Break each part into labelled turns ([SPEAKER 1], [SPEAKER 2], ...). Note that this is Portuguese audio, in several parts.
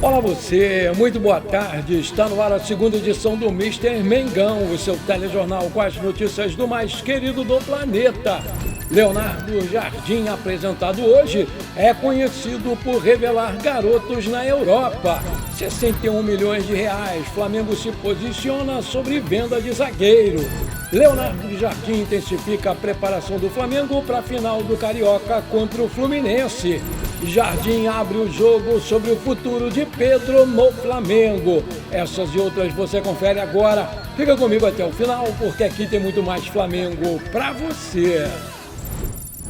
[SPEAKER 1] Olá você, muito boa tarde. Está no ar a segunda edição do Mister Mengão, o seu telejornal com as notícias do mais querido do planeta. Leonardo Jardim, apresentado hoje, é conhecido por revelar garotos na Europa. 61 milhões de reais, Flamengo se posiciona sobre venda de zagueiro. Leonardo Jardim intensifica a preparação do Flamengo para a final do Carioca contra o Fluminense. Jardim abre o jogo sobre o futuro de Pedro no Flamengo. Essas e outras você confere agora. Fica comigo até o final, porque aqui tem muito mais Flamengo para você.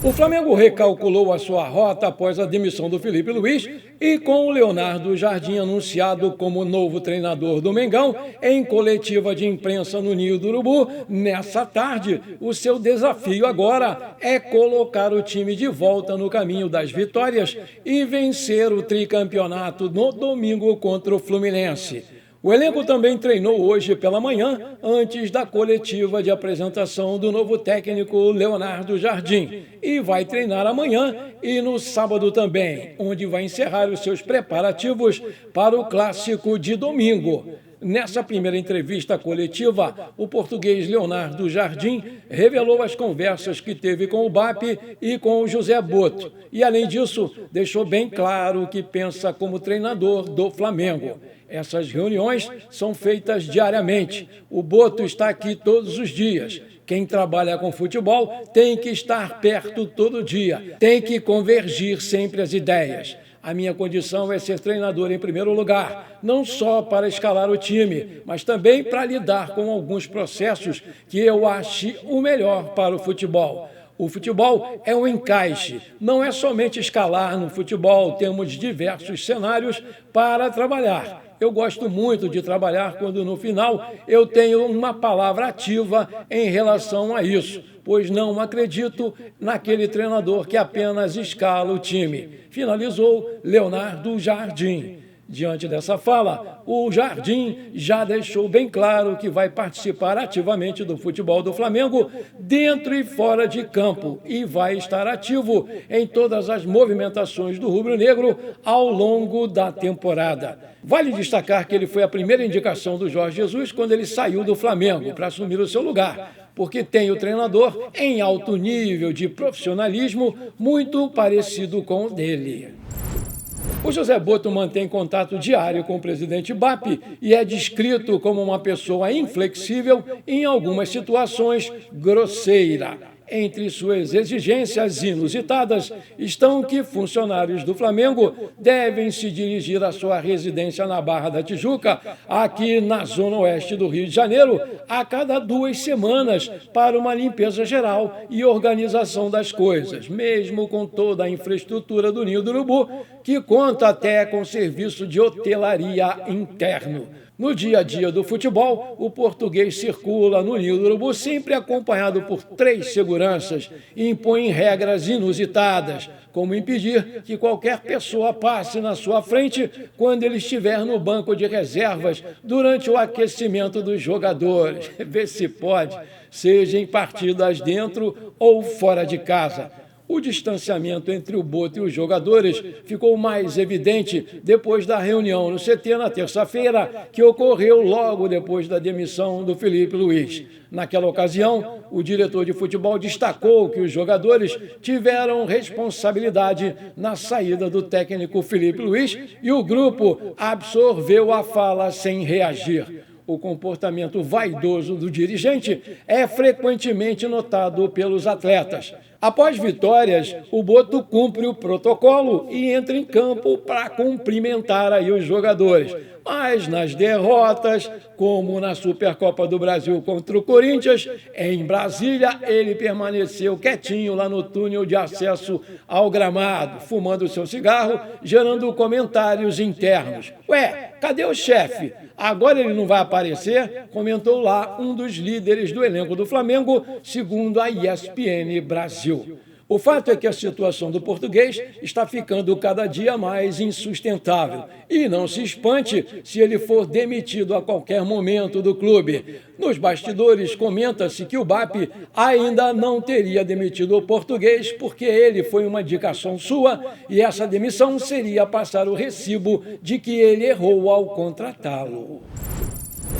[SPEAKER 1] O Flamengo recalculou a sua rota após a demissão do Felipe Luiz e com o Leonardo Jardim anunciado como novo treinador do Mengão em coletiva de imprensa no Ninho do Urubu, nessa tarde, o seu desafio agora é colocar o time de volta no caminho das vitórias e vencer o tricampeonato no domingo contra o Fluminense. O elenco também treinou hoje pela manhã, antes da coletiva de apresentação do novo técnico Leonardo Jardim. E vai treinar amanhã e no sábado também, onde vai encerrar os seus preparativos para o clássico de domingo. Nessa primeira entrevista coletiva, o português Leonardo Jardim revelou as conversas que teve com o BAP e com o José Boto. E, além disso, deixou bem claro o que pensa como treinador do Flamengo. Essas reuniões são feitas diariamente. O Boto está aqui todos os dias. Quem trabalha com futebol tem que estar perto todo dia. Tem que convergir sempre as ideias. A minha condição é ser treinador em primeiro lugar, não só para escalar o time, mas também para lidar com alguns processos que eu ache o melhor para o futebol. O futebol é um encaixe, não é somente escalar no futebol, temos diversos cenários para trabalhar. Eu gosto muito de trabalhar quando, no final, eu tenho uma palavra ativa em relação a isso, pois não acredito naquele treinador que apenas escala o time. Finalizou Leonardo Jardim. Diante dessa fala, o Jardim já deixou bem claro que vai participar ativamente do futebol do Flamengo dentro e fora de campo e vai estar ativo em todas as movimentações do rubro-negro ao longo da temporada. Vale destacar que ele foi a primeira indicação do Jorge Jesus quando ele saiu do Flamengo para assumir o seu lugar, porque tem o treinador em alto nível de profissionalismo muito parecido com o dele. O José Boto mantém contato diário com o presidente BAP e é descrito como uma pessoa inflexível e, em algumas situações, grosseira. Entre suas exigências inusitadas estão que funcionários do Flamengo devem se dirigir à sua residência na Barra da Tijuca, aqui na zona oeste do Rio de Janeiro, a cada 2 semanas para uma limpeza geral e organização das coisas, mesmo com toda a infraestrutura do Ninho do Urubu, que conta até com serviço de hotelaria interno. No dia a dia do futebol, o português circula no Ninho do Urubu sempre acompanhado por 3 seguranças e impõe regras inusitadas, como impedir que qualquer pessoa passe na sua frente quando ele estiver no banco de reservas durante o aquecimento dos jogadores. Vê se pode, seja em partidas dentro ou fora de casa. O distanciamento entre o Boto e os jogadores ficou mais evidente depois da reunião no CT na terça-feira, que ocorreu logo depois da demissão do Felipe Luiz. Naquela ocasião, o diretor de futebol destacou que os jogadores tiveram responsabilidade na saída do técnico Felipe Luiz e o grupo absorveu a fala sem reagir. O comportamento vaidoso do dirigente é frequentemente notado pelos atletas. Após vitórias, o Boto cumpre o protocolo e entra em campo para cumprimentar aí os jogadores. Mas nas derrotas, como na Supercopa do Brasil contra o Corinthians, em Brasília, ele permaneceu quietinho lá no túnel de acesso ao gramado, fumando seu cigarro, gerando comentários internos. Ué, cadê o chefe? Agora ele não vai aparecer? Comentou lá um dos líderes do elenco do Flamengo, segundo a ESPN Brasil. O fato é que a situação do português está ficando cada dia mais insustentável. E não se espante se ele for demitido a qualquer momento do clube. Nos bastidores, comenta-se que o BAP ainda não teria demitido o português porque ele foi uma indicação sua e essa demissão seria passar o recibo de que ele errou ao contratá-lo.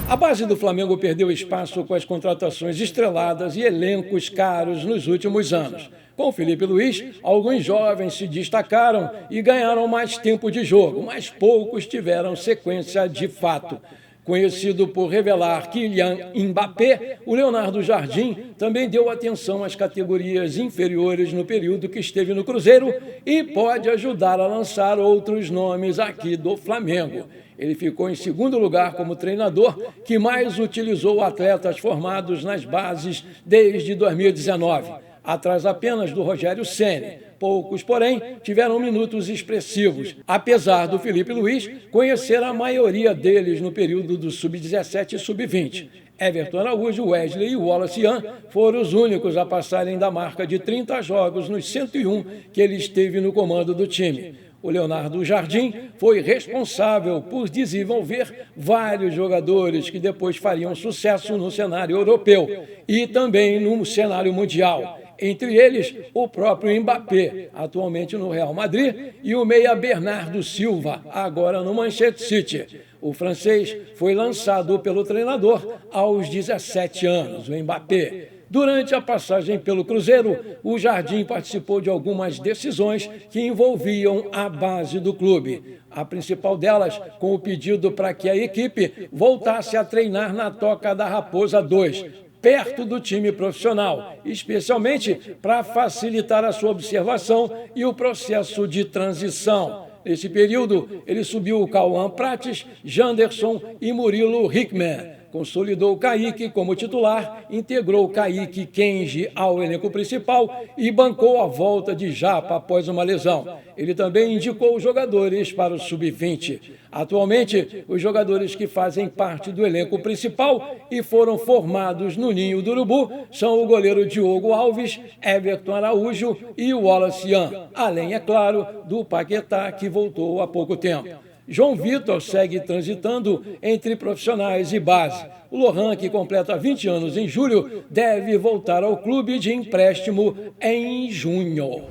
[SPEAKER 1] A base do Flamengo perdeu espaço com as contratações estreladas e elencos caros nos últimos anos. Com o Felipe Luiz, alguns jovens se destacaram e ganharam mais tempo de jogo, mas poucos tiveram sequência de fato. Conhecido por revelar Kylian Mbappé, o Leonardo Jardim também deu atenção às categorias inferiores no período que esteve no Cruzeiro e pode ajudar a lançar outros nomes aqui do Flamengo. Ele ficou em segundo lugar como treinador que mais utilizou atletas formados nas bases desde 2019, atrás apenas do Rogério Ceni. Poucos, porém, tiveram minutos expressivos, apesar do Felipe Luiz conhecer a maioria deles no período do Sub-17 e Sub-20. Everton Araújo, Wesley e Wallace Ian foram os únicos a passarem da marca de 30 jogos nos 101 que ele esteve no comando do time. O Leonardo Jardim foi responsável por desenvolver vários jogadores que depois fariam sucesso no cenário europeu e também no cenário mundial. Entre eles, o próprio Mbappé, atualmente no Real Madrid, e o meia Bernardo Silva, agora no Manchester City. O francês foi lançado pelo treinador aos 17 anos, o Mbappé. Durante a passagem pelo Cruzeiro, o Jardim participou de algumas decisões que envolviam a base do clube. A principal delas, com o pedido para que a equipe voltasse a treinar na Toca da Raposa 2, perto do time profissional, especialmente para facilitar a sua observação e o processo de transição. Nesse período, ele subiu o Cauã Prates, Janderson e Murilo Hickman. Consolidou o Kaique como titular, integrou Kaique Kenji ao elenco principal e bancou a volta de Japa após uma lesão. Ele também indicou os jogadores para o Sub-20. Atualmente, os jogadores que fazem parte do elenco principal e foram formados no Ninho do Urubu são o goleiro Diogo Alves, Everton Araújo e Wallace Ian, além, é claro, do Paquetá, que voltou há pouco tempo. João Vitor segue transitando entre profissionais e base. O Lohan, que completa 20 anos em julho, deve voltar ao clube de empréstimo em junho.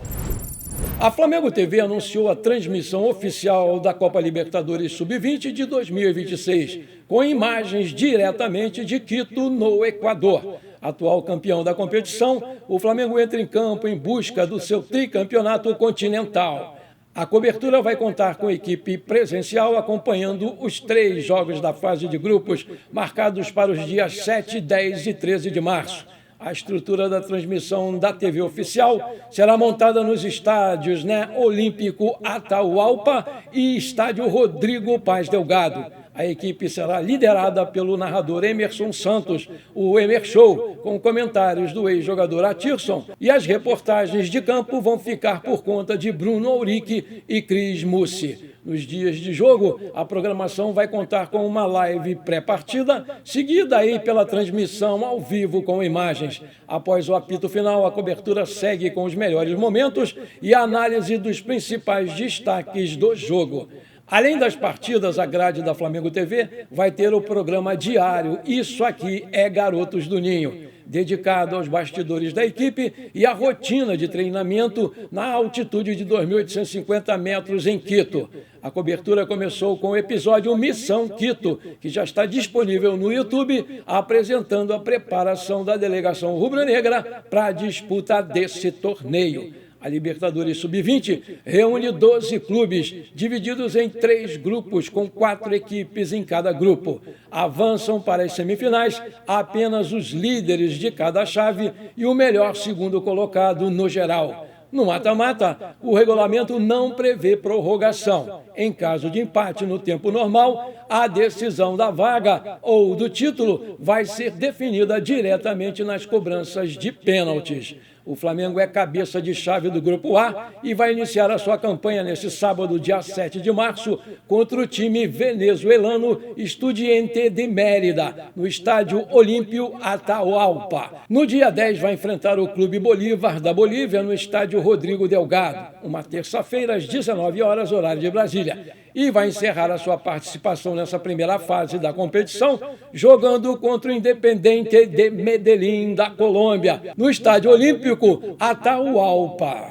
[SPEAKER 1] A Flamengo TV anunciou a transmissão oficial da Copa Libertadores Sub-20 de 2026, com imagens diretamente de Quito, no Equador. Atual campeão da competição, o Flamengo entra em campo em busca do seu tricampeonato continental. A cobertura vai contar com equipe presencial acompanhando os 3 jogos da fase de grupos marcados para os dias 7, 10 e 13 de março. A estrutura da transmissão da TV oficial será montada nos estádios Olímpico Atahualpa e Estádio Rodrigo Paz Delgado. A equipe será liderada pelo narrador Emerson Santos, o Emer Show, com comentários do ex-jogador Atirson, e as reportagens de campo vão ficar por conta de Bruno Auric e Cris Mussi. Nos dias de jogo, a programação vai contar com uma live pré-partida, seguida aí pela transmissão ao vivo com imagens. Após o apito final, a cobertura segue com os melhores momentos e a análise dos principais destaques do jogo. Além das partidas, a grade da Flamengo TV vai ter o programa diário Isso Aqui é Garotos do Ninho, dedicado aos bastidores da equipe e à rotina de treinamento na altitude de 2.850 metros em Quito. A cobertura começou com o episódio Missão Quito, que já está disponível no YouTube, apresentando a preparação da delegação rubro-negra para a disputa desse torneio. A Libertadores Sub-20 reúne 12 clubes, divididos em 3 grupos, com 4 equipes em cada grupo. Avançam para as semifinais apenas os líderes de cada chave e o melhor segundo colocado no geral. No mata-mata, o regulamento não prevê prorrogação. Em caso de empate no tempo normal, a decisão da vaga ou do título vai ser definida diretamente nas cobranças de pênaltis. O Flamengo é cabeça de chave do Grupo A e vai iniciar a sua campanha neste sábado, dia 7 de março, contra o time venezuelano Estudiantes de Mérida, no estádio Olímpio Atahualpa. No dia 10 vai enfrentar o Clube Bolívar da Bolívia no estádio Rodrigo Delgado, uma terça-feira às 19 horas, horário de Brasília. E vai encerrar a sua participação nessa primeira fase da competição, jogando contra o Independiente de Medellín, da Colômbia, no Estádio Olímpico Atahualpa.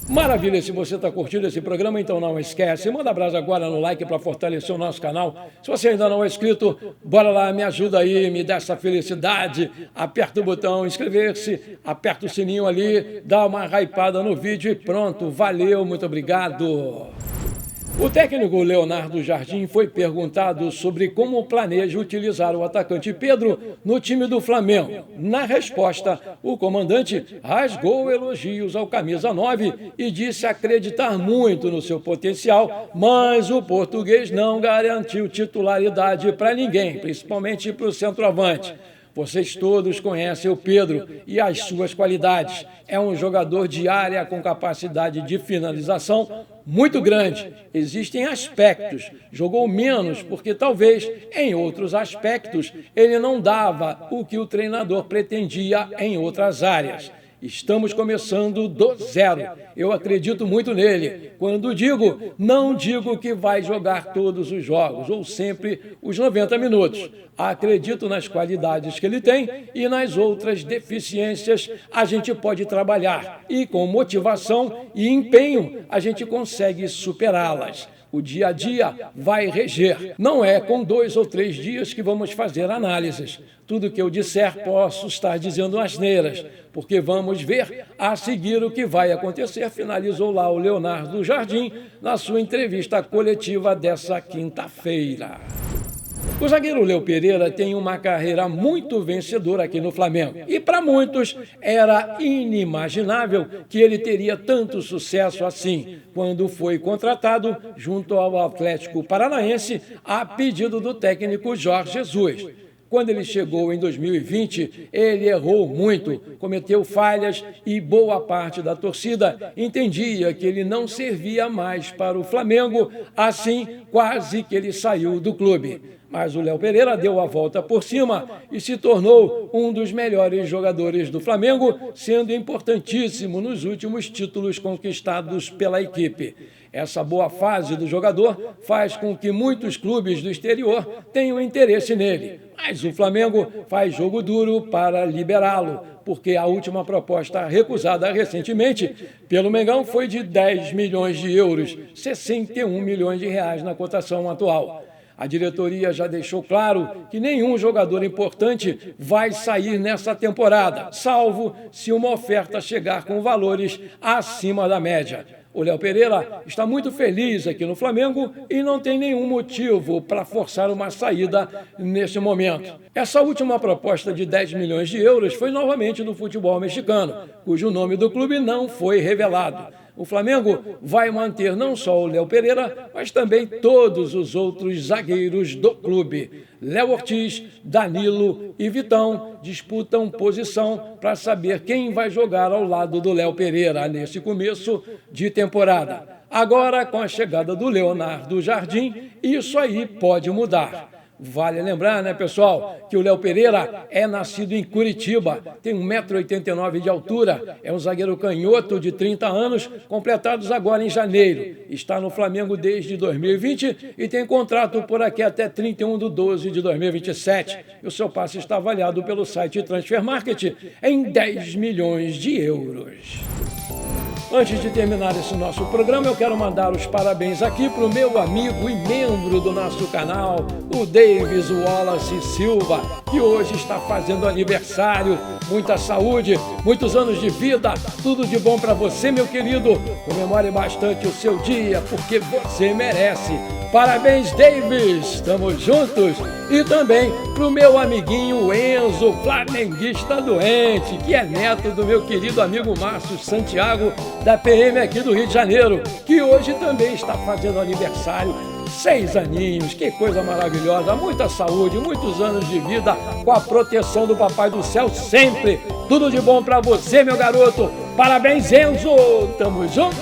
[SPEAKER 1] Maravilha, se você está curtindo esse programa, então não esquece, manda brasa agora no like para fortalecer o nosso canal. Se você ainda não é inscrito, bora lá, me ajuda aí, me dá essa felicidade, aperta o botão inscrever-se, aperta o sininho ali, dá uma hypada no vídeo e pronto, valeu, muito obrigado. O técnico Leonardo Jardim foi perguntado sobre como planeja utilizar o atacante Pedro no time do Flamengo. Na resposta, o comandante rasgou elogios ao camisa 9 e disse acreditar muito no seu potencial, mas o português não garantiu titularidade para ninguém, principalmente para o centroavante. Vocês todos conhecem o Pedro e as suas qualidades. É um jogador de área com capacidade de finalização muito grande. Existem aspectos, jogou menos porque talvez em outros aspectos ele não dava o que o treinador pretendia em outras áreas. Estamos começando do zero. Eu acredito muito nele. Quando digo, não digo que vai jogar todos os jogos ou sempre os 90 minutos. Acredito nas qualidades que ele tem e nas outras deficiências a gente pode trabalhar. E com motivação e empenho a gente consegue superá-las. O dia a dia vai reger. Não é com 2 ou 3 dias que vamos fazer análises. Tudo que eu disser posso estar dizendo asneiras, porque vamos ver a seguir o que vai acontecer, finalizou lá o Leonardo Jardim na sua entrevista coletiva dessa quinta-feira. O zagueiro Léo Pereira tem uma carreira muito vencedora aqui no Flamengo. E para muitos era inimaginável que ele teria tanto sucesso assim, quando foi contratado junto ao Atlético Paranaense a pedido do técnico Jorge Jesus. Quando ele chegou em 2020, ele errou muito, cometeu falhas e boa parte da torcida entendia que ele não servia mais para o Flamengo, assim quase que ele saiu do clube. Mas o Léo Pereira deu a volta por cima e se tornou um dos melhores jogadores do Flamengo, sendo importantíssimo nos últimos títulos conquistados pela equipe. Essa boa fase do jogador faz com que muitos clubes do exterior tenham interesse nele. Mas o Flamengo faz jogo duro para liberá-lo, porque a última proposta recusada recentemente pelo Mengão foi de 10 milhões de euros, 61 milhões de reais na cotação atual. A diretoria já deixou claro que nenhum jogador importante vai sair nessa temporada, salvo se uma oferta chegar com valores acima da média. O Léo Pereira está muito feliz aqui no Flamengo e não tem nenhum motivo para forçar uma saída neste momento. Essa última proposta de 10 milhões de euros foi novamente do futebol mexicano, cujo nome do clube não foi revelado. O Flamengo vai manter não só o Léo Pereira, mas também todos os outros zagueiros do clube. Léo Ortiz, Danilo e Vitão disputam posição para saber quem vai jogar ao lado do Léo Pereira nesse começo de temporada. Agora, com a chegada do Leonardo Jardim, isso aí pode mudar. Vale lembrar, né, pessoal, que o Léo Pereira é nascido em Curitiba, tem 1,89 m de altura, é um zagueiro canhoto de 30 anos, completados agora em janeiro. Está no Flamengo desde 2020 e tem contrato por aqui até 31/12/2027. E o seu passe está avaliado pelo site Transfer Market em 10 milhões de euros. Antes de terminar esse nosso programa, eu quero mandar os parabéns aqui para o meu amigo e membro do nosso canal, o Davis Wallace Silva, que hoje está fazendo aniversário. Muita saúde, muitos anos de vida, tudo de bom para você, meu querido. Comemore bastante o seu dia, porque você merece. Parabéns, Davis, estamos juntos. E também para o meu amiguinho Enzo, flamenguista doente, que é neto do meu querido amigo Márcio Santiago, da PM aqui do Rio de Janeiro, que hoje também está fazendo aniversário, 6 aninhos, que coisa maravilhosa, muita saúde, muitos anos de vida, com a proteção do Papai do Céu sempre. Tudo de bom pra você, meu garoto. Parabéns, Enzo. Tamo junto.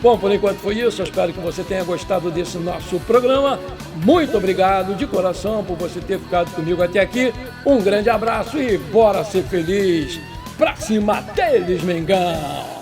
[SPEAKER 1] Bom, por enquanto foi isso. Eu espero que você tenha gostado desse nosso programa. Muito obrigado de coração por você ter ficado comigo até aqui. Um grande abraço e bora ser feliz. Pra cima deles, Mengão!